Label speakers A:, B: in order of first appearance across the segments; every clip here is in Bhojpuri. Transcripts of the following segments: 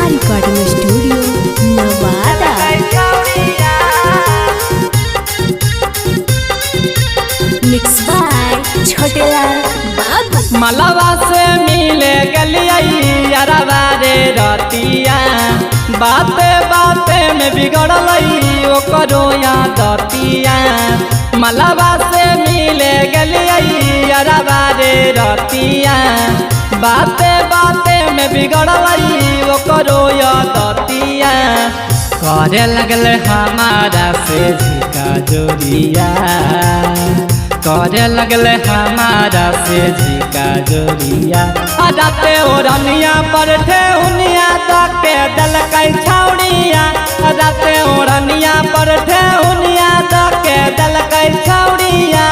A: Recording studio Nawada. Mix by Chhotelal Babu.
B: मलवा से मिले गलिया रे रतिया, बाते बाते में बिगड़ल ओकरो यादतिया। मलवा से मिले गलिया रे रतिया, बाते बाते में बिगड़ल ओकरो यादतिया। करे लगल हमारा से झिका जोड़िया, करे लगल हमारा से झिका जोड़िया। राते ओरनिया पर ठेहुनिया के दल कई छौड़िया, राते ओरनिया पर ठेहुनिया के दल कई छौड़िया।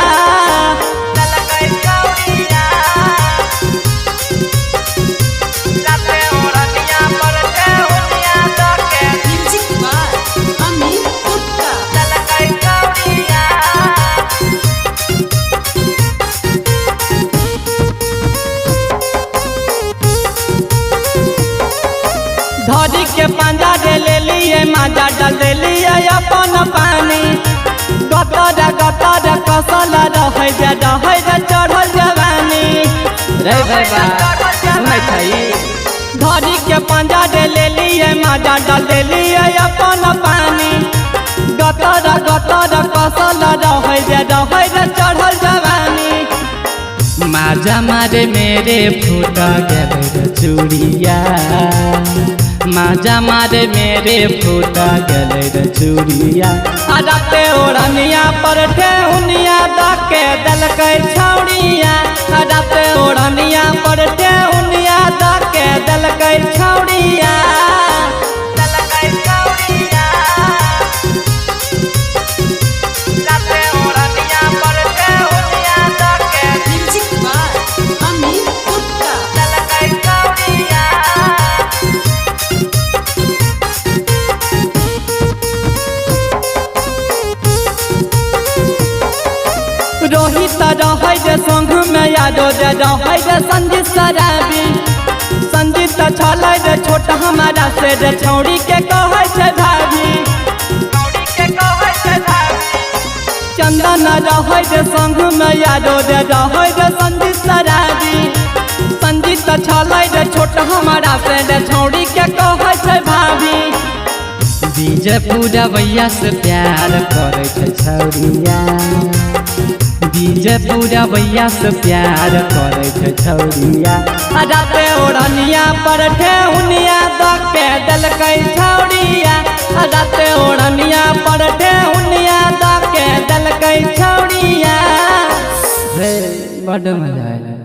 B: धरी के पंजा दे ले लिए माजा डाल दे लिए अपन पानी। गतर गतर कसल रहे चढ़ल जवानी रे बाबा सुनै छै। धरी के पंजा दे ले लिए माजा डाल दे लिए अपन पानी। गतर गतर कसल रहे चढ़ल जवानी। माजा मारे मेरे फूटा गले चूड़िया, माजा मारे मेरे फूटा गले चूड़िया। राते ओढ़निया पर ठेहुनिया के दल कई छौड़िया, राते ओढ़निया पर ठेहुनिया के दल कई छौड़िया। रोहित रहे जे संग में यादो रहे जे संजीत शराबी। संजीत छल रे छोट हमारा से रे छौड़ी के कहे छै भाभी। चंदन रहे जे संग में यादो रहे जे संजीत शराबी। संजीत छल रे छोट हमारा से रे छौड़ी के कहे छै भाभी। विजय पूरा भैया से प्यार करे छै छौड़िया, विजय पूरा भैया से प्यार करे छै छौड़िया। राते ओढ़निया पर ठेहुनिया के दल कई छौड़िया, राते ओढ़निया पर ठेहुनिया के दल कई छौड़िया। बड़ मजा आया।